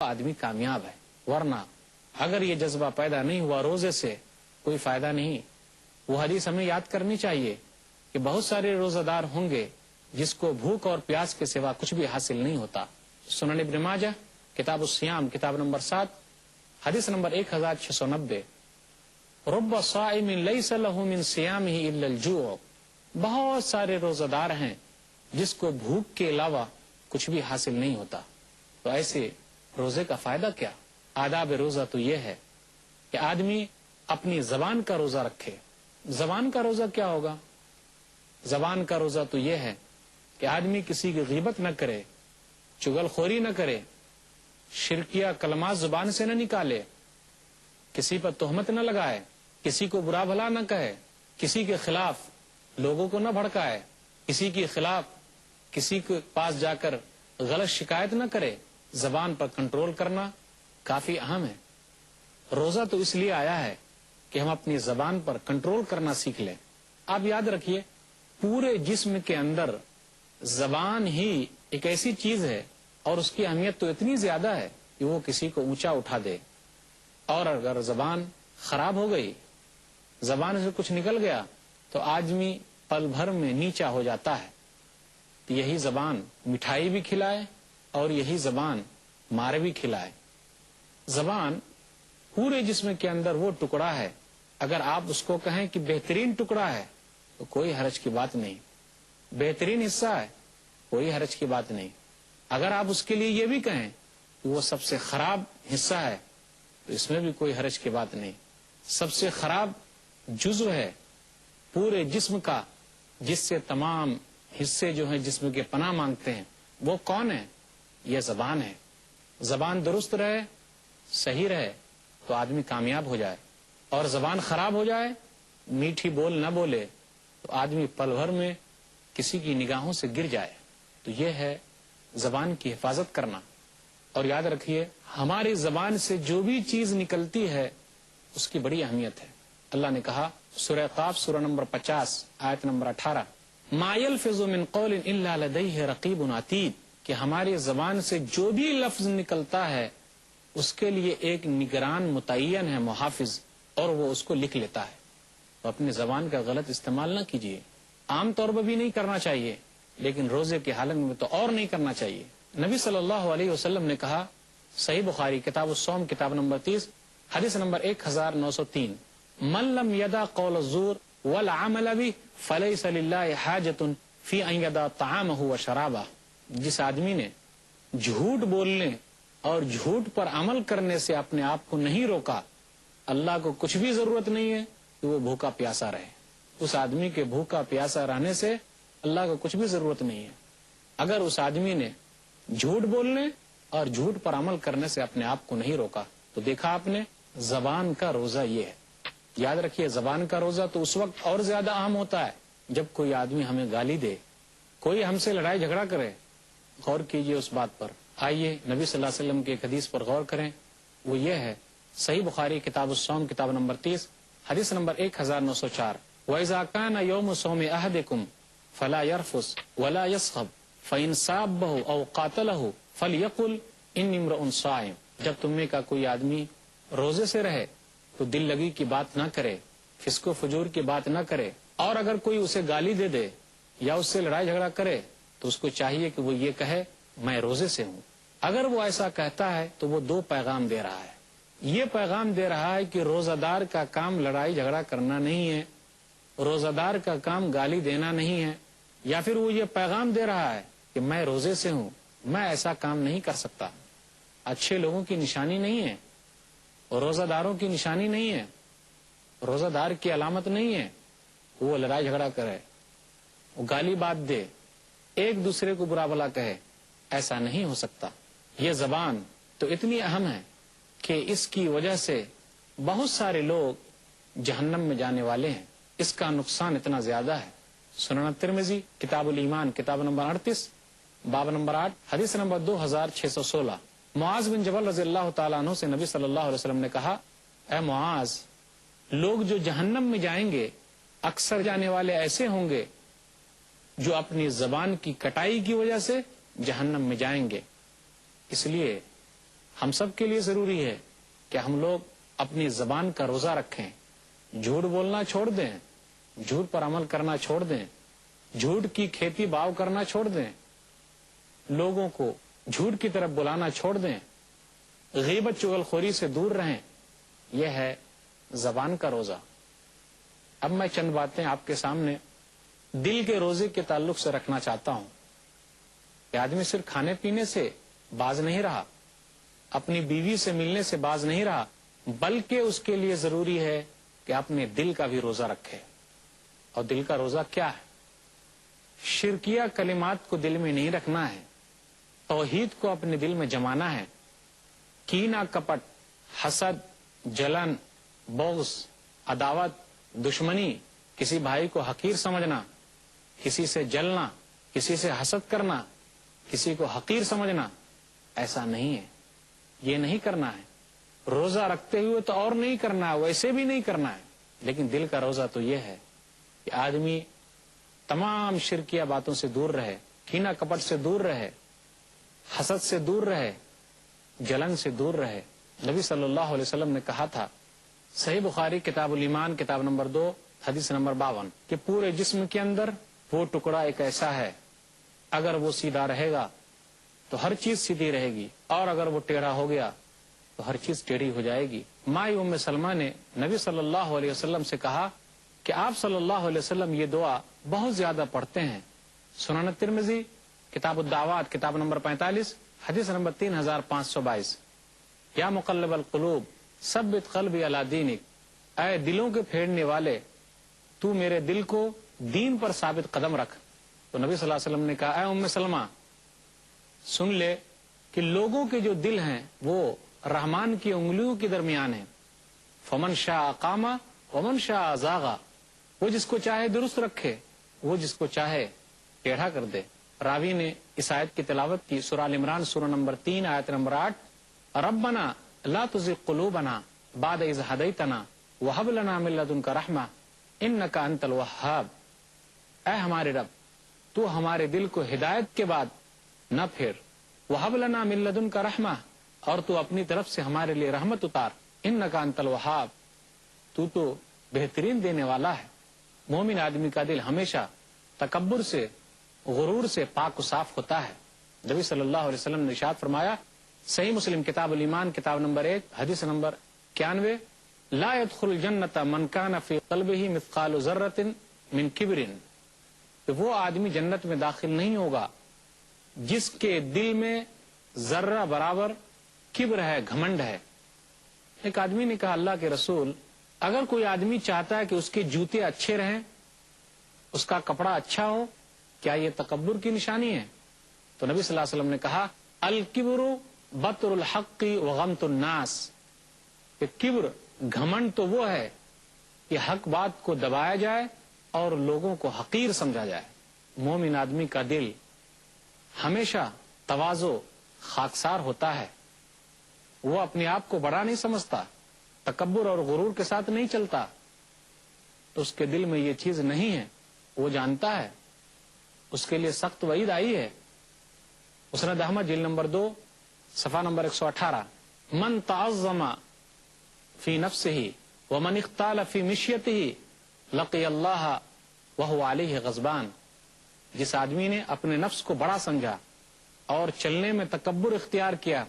آدمی کامیاب ہے، ورنہ اگر یہ جذبہ پیدا نہیں ہوا روزے سے کوئی فائدہ نہیں۔ وہ حدیث ہمیں یاد کرنی چاہیے کہ بہت سارے روزہ دار ہوں گے جس کو بھوک اور پیاس کے سوا کچھ بھی حاصل نہیں ہوتا۔ سنن ابن ماجہ کتاب الصیام کتاب نمبر 7 حدیث نمبر 1690، رب صائم لیس له من صیامہ الا الجوع، بہت سارے روزہ دار ہیں جس کو بھوک کے علاوہ کچھ بھی حاصل نہیں ہوتا۔ تو ایسے روزے کا فائدہ کیا؟ آداب روزہ تو یہ ہے کہ آدمی اپنی زبان کا روزہ رکھے۔ زبان کا روزہ کیا ہوگا؟ زبان کا روزہ تو یہ ہے کہ آدمی کسی کی غیبت نہ کرے، چغل خوری نہ کرے، شرکیہ کلمات زبان سے نہ نکالے، کسی پر تہمت نہ لگائے، کسی کو برا بھلا نہ کہے، کسی کے خلاف لوگوں کو نہ بھڑکائے، کسی کے خلاف کسی کے پاس جا کر غلط شکایت نہ کرے۔ زبان پر کنٹرول کرنا کافی اہم ہے۔ روزہ تو اس لیے آیا ہے کہ ہم اپنی زبان پر کنٹرول کرنا سیکھ لیں۔ آپ یاد رکھیے، پورے جسم کے اندر زبان ہی ایک ایسی چیز ہے اور اس کی اہمیت تو اتنی زیادہ ہے کہ وہ کسی کو اونچا اٹھا دے، اور اگر زبان خراب ہو گئی، زبان سے کچھ نکل گیا تو آدمی پل بھر میں نیچا ہو جاتا ہے۔ تو یہی زبان مٹھائی بھی کھلائے اور یہی زبان مارے بھی کھلائے۔ زبان پورے جسم کے اندر وہ ٹکڑا ہے، اگر آپ اس کو کہیں کہ بہترین ٹکڑا ہے تو کوئی حرج کی بات نہیں، بہترین حصہ ہے، کوئی حرج کی بات نہیں۔ اگر آپ اس کے لیے یہ بھی کہیں کہ وہ سب سے خراب حصہ ہے تو اس میں بھی کوئی حرج کی بات نہیں۔ سب سے خراب جزو ہے پورے جسم کا، جس سے تمام حصے جو ہیں جسم کے پناہ مانگتے ہیں، وہ کون ہے؟ یہ زبان ہے۔ زبان درست رہے، صحیح رہے تو آدمی کامیاب ہو جائے، اور زبان خراب ہو جائے، میٹھی بول نہ بولے تو آدمی پل بھر میں کسی کی نگاہوں سے گر جائے۔ تو یہ ہے زبان کی حفاظت کرنا۔ اور یاد رکھیے، ہماری زبان سے جو بھی چیز نکلتی ہے اس کی بڑی اہمیت ہے۔ اللہ نے کہا سورہ قاف سورہ نمبر 50 آیت نمبر 18، ما یلفظ من قول الا لدیہ رقیب عتید، کہ ہماری زبان سے جو بھی لفظ نکلتا ہے اس کے لیے ایک نگران متعین ہے، محافظ، اور وہ اس کو لکھ لیتا ہے۔ تو اپنی زبان کا غلط استعمال نہ کیجیے۔ عام طور پر بھی نہیں کرنا چاہیے، لیکن روزے کی حالت میں تو اور نہیں کرنا چاہیے۔ نبی صلی اللہ علیہ وسلم نے کہا، صحیح بخاری کتاب الصوم کتاب نمبر 30 حدیث نمبر 1903، من لم یدع قول الزور والعمل به فلیس للہ حاجۃ فی ان یدع طعامہ وشرابہ، جس آدمی نے جھوٹ بولنے اور جھوٹ پر عمل کرنے سے اپنے آپ کو نہیں روکا، اللہ کو کچھ بھی ضرورت نہیں ہے کہ وہ بھوکا پیاسا رہے۔ اس آدمی کے بھوکا پیاسا رہنے سے اللہ کو کچھ بھی ضرورت نہیں ہے۔ اگر اس آدمی نے جھوٹ بولنے اور جھوٹ پر عمل کرنے سے اپنے آپ کو نہیں روکا تو دیکھا آپ نے، زبان کا روزہ یہ ہے۔ یاد رکھیے، زبان کا روزہ تو اس وقت اور زیادہ اہم ہوتا ہے جب کوئی آدمی ہمیں گالی دے، کوئی ہم سے لڑائی جھگڑا کرے۔ غور کیجئے اس بات پر۔ آئیے نبی صلی اللہ علیہ وسلم کی ایک حدیث پر غور کریں، وہ یہ ہے صحیح بخاری کتاب الصوم کتاب نمبر 30 حدیث نمبر 1904، وَإِذَا كَانَ يَوْمُ صَوْمِ أَحَدِكُمْ فَلَا يَرْفُثْ وَلَا يَصْخَبْ فَإِنْ صَابَّهُ أَوْ قَاتَلَهُ فَلْيَقُلْ إِنِّي امْرُؤٌ صَائِمٌ، جب تم میں کا کوئی آدمی روزے سے رہے تو دل لگی کی بات نہ کرے، فسق و فجور کی بات نہ کرے، اور اگر کوئی اسے گالی دے دے یا اس سے لڑائی جھگڑا کرے تو اس کو چاہیے کہ وہ یہ کہے میں روزے سے ہوں۔ اگر وہ ایسا کہتا ہے تو وہ دو پیغام دے رہا ہے۔ یہ پیغام دے رہا ہے کہ روزہ دار کا کام لڑائی جھگڑا کرنا نہیں ہے، روزہ دار کا کام گالی دینا نہیں ہے، یا پھر وہ یہ پیغام دے رہا ہے کہ میں روزے سے ہوں، میں ایسا کام نہیں کر سکتا۔ اچھے لوگوں کی نشانی نہیں ہے، روزہ داروں کی نشانی نہیں ہے، روزہ دار کی علامت نہیں ہے وہ لڑائی جھگڑا کرے، وہ گالی بات دے، ایک دوسرے کو برا بھلا کہے۔ ایسا نہیں ہو سکتا۔ یہ زبان تو اتنی اہم ہے کہ اس کی وجہ سے بہت سارے لوگ جہنم میں جانے والے ہیں، اس کا نقصان اتنا زیادہ ہے۔ سنن ترمذی کتاب الایمان کتاب نمبر 38 باب نمبر 8 حدیث نمبر 2616، معاذ بن جبل رضی اللہ تعالیٰ عنہ سے نبی صلی اللہ علیہ وسلم نے کہا، اے معاذ، لوگ جو جہنم میں جائیں گے اکثر جانے والے ایسے ہوں گے جو اپنی زبان کی کٹائی کی وجہ سے جہنم میں جائیں گے۔ اس لیے ہم سب کے لیے ضروری ہے کہ ہم لوگ اپنی زبان کا روزہ رکھیں، جھوٹ بولنا چھوڑ دیں، جھوٹ پر عمل کرنا چھوڑ دیں، جھوٹ کی کھیتی باؤ کرنا چھوڑ دیں، لوگوں کو جھوٹ کی طرف بلانا چھوڑ دیں، غیبت چغل خوری سے دور رہیں۔ یہ ہے زبان کا روزہ۔ اب میں چند باتیں آپ کے سامنے دل کے روزے کے تعلق سے رکھنا چاہتا ہوں کہ آدمی صرف کھانے پینے سے باز نہیں رہا، اپنی بیوی سے ملنے سے باز نہیں رہا، بلکہ اس کے لیے ضروری ہے کہ اپنے دل کا بھی روزہ رکھے۔ اور دل کا روزہ کیا ہے؟ شرکیہ کلمات کو دل میں نہیں رکھنا ہے، توحید کو اپنے دل میں جمانا ہے۔ کینہ، کپٹ، حسد، جلن، بغض، عداوت، دشمنی، کسی بھائی کو حقیر سمجھنا، کسی سے جلنا، کسی سے حسد کرنا، کسی کو حقیر سمجھنا، ایسا نہیں ہے، یہ نہیں کرنا ہے۔ روزہ رکھتے ہوئے تو اور نہیں کرنا ہے، ویسے بھی نہیں کرنا ہے، لیکن دل کا روزہ تو یہ ہے کہ آدمی تمام شرکیہ باتوں سے دور رہے، کینہ کپٹ سے دور رہے، حسد سے دور رہے، جلن سے دور رہے۔ نبی صلی اللہ علیہ وسلم نے کہا تھا، صحیح بخاری کتاب الایمان کتاب نمبر 2 حدیث نمبر 52، کہ پورے جسم کے اندر وہ ٹکڑا ایک ایسا ہے، اگر وہ سیدھا رہے گا تو ہر چیز سیدھی رہے گی، اور اگر وہ ٹیڑھا ہو گیا تو ہر چیز ٹیڑھی ہو جائے گی۔ مائی ام سلمہ نے نبی صلی اللہ علیہ وسلم سے کہا کہ آپ صلی اللہ علیہ وسلم یہ دعا بہت زیادہ پڑھتے ہیں۔ سنن ترمذی کتاب الدعوات کتاب نمبر 45 حدیث نمبر 3522، یا مقلب القلوب ثبت قلبی علی دینک، اے دلوں کے پھیرنے والے تو میرے دل کو دین پر ثابت قدم رکھ۔ تو نبی صلی اللہ علیہ وسلم نے کہا، اے ام سلمہ سن لے کہ لوگوں کے جو دل ہیں وہ رحمان کی انگلیوں کے درمیان ہیں، فمن شاء اقام ومن شاء زاغ، وہ جس کو چاہے درست رکھے، وہ جس کو چاہے ٹیڑھا کر دے۔ راوی نے اس آیت کی تلاوت کی، سورہ ال عمران سورہ نمبر 3 آیت نمبر 8، ربنا لا تزغ قلوبنا بعد اذ ہدیتنا وہب لنا من لدنک رحمہ انک انت الوہاب، اے ہمارے رب تو ہمارے دل کو ہدایت کے بعد نہ پھیر، وہب لنا من لدنک رحمہ، اور تو اپنی طرف سے ہمارے لیے رحمت اتار، انک انت الوہاب، تو بہترین دینے والا ہے۔ مومن آدمی کا دل ہمیشہ تکبر سے، غرور سے پاک و صاف ہوتا ہے۔ نبی صلی اللہ علیہ وسلم نے ارشاد فرمایا، صحیح مسلم کتاب الایمان کتاب نمبر 1 حدیث نمبر 91، لا يدخل الجنت من کان فی قلبہ مثقال ذرۃ من کبر، کہ وہ آدمی جنت میں داخل نہیں ہوگا جس کے دل میں ذرہ برابر کبر ہے، گھمنڈ ہے۔ ایک آدمی نے کہا، اللہ کے رسول اگر کوئی آدمی چاہتا ہے کہ اس کے جوتے اچھے رہیں، اس کا کپڑا اچھا ہو، کیا یہ تکبر کی نشانی ہے؟ تو نبی صلی اللہ علیہ وسلم نے کہا، الکبر بطر الحق وغمط الناس، کہ کبر، گھمنڈ تو وہ ہے کہ حق بات کو دبایا جائے اور لوگوں کو حقیر سمجھا جائے۔ مومن آدمی کا دل ہمیشہ تواضع، خاکسار ہوتا ہے، وہ اپنے آپ کو بڑا نہیں سمجھتا، تکبر اور غرور کے ساتھ نہیں چلتا، تو اس کے دل میں یہ چیز نہیں ہے، وہ جانتا ہے، اس کے لیے سخت وعید آئی ہے۔ مسند احمد جلد نمبر 2 صفحہ نمبر 118، من تعظم فی نفسہ ومن اختال فی مشیتہ لقی اللہ وہو علیہ غضبان، جس آدمی نے اپنے نفس کو بڑا سمجھا اور چلنے میں تکبر اختیار کیا،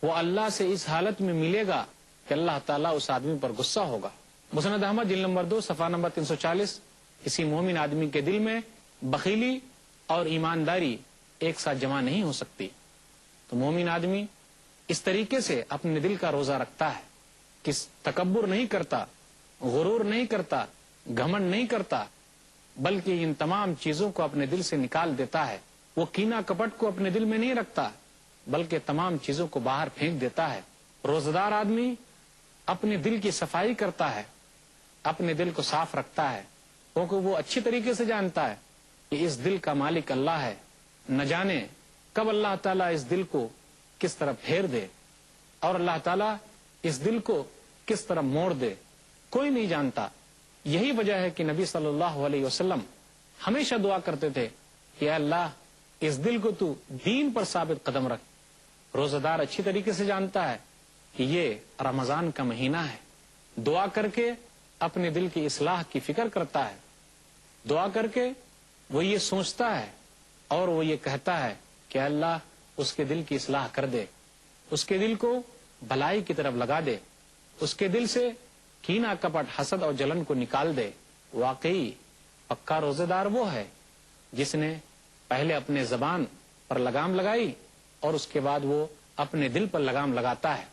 وہ اللہ سے اس حالت میں ملے گا کہ اللہ تعالیٰ اس آدمی پر غصہ ہوگا۔ مسند احمد جلد نمبر 2 صفحہ نمبر 340، کسی مومن آدمی کے دل میں بخیلی اور ایمانداری ایک ساتھ جمع نہیں ہو سکتی۔ تو مومن آدمی اس طریقے سے اپنے دل کا روزہ رکھتا ہے کہ تکبر نہیں کرتا، غرور نہیں کرتا، گھمنڈ نہیں کرتا، بلکہ ان تمام چیزوں کو اپنے دل سے نکال دیتا ہے۔ وہ کینہ کپٹ کو اپنے دل میں نہیں رکھتا، بلکہ تمام چیزوں کو باہر پھینک دیتا ہے۔ روزدار آدمی اپنے دل کی صفائی کرتا ہے، اپنے دل کو صاف رکھتا ہے، کیونکہ وہ اچھی طریقے سے جانتا ہے کہ اس دل کا مالک اللہ ہے، نہ جانے کب اللہ تعالیٰ اس دل کو کس طرح پھیر دے اور اللہ تعالیٰ اس دل کو کس طرح موڑ دے، کوئی نہیں جانتا۔ یہی وجہ ہے کہ نبی صلی اللہ علیہ وسلم ہمیشہ دعا کرتے تھے کہ اے اللہ اس دل کو تو دین پر ثابت قدم رکھ، روزہ دار اچھی طریقے سے جانتا ہے کہ یہ رمضان کا مہینہ ہے. دعا کر کے اپنے دل کی اصلاح کی فکر کرتا ہے. دعا کر کے وہ یہ سوچتا ہے اور وہ یہ کہتا ہے کہ اللہ اس کے دل کی اصلاح کر دے, اس کے دل کو بھلائی کی طرف لگا دے, اس کے دل سے کینہ کپٹ حسد اور جلن کو نکال دے. واقعی پکا روزہ دار وہ ہے جس نے پہلے اپنے زبان پر لگام لگائی اور اس کے بعد وہ اپنے دل پر لگام لگاتا ہے.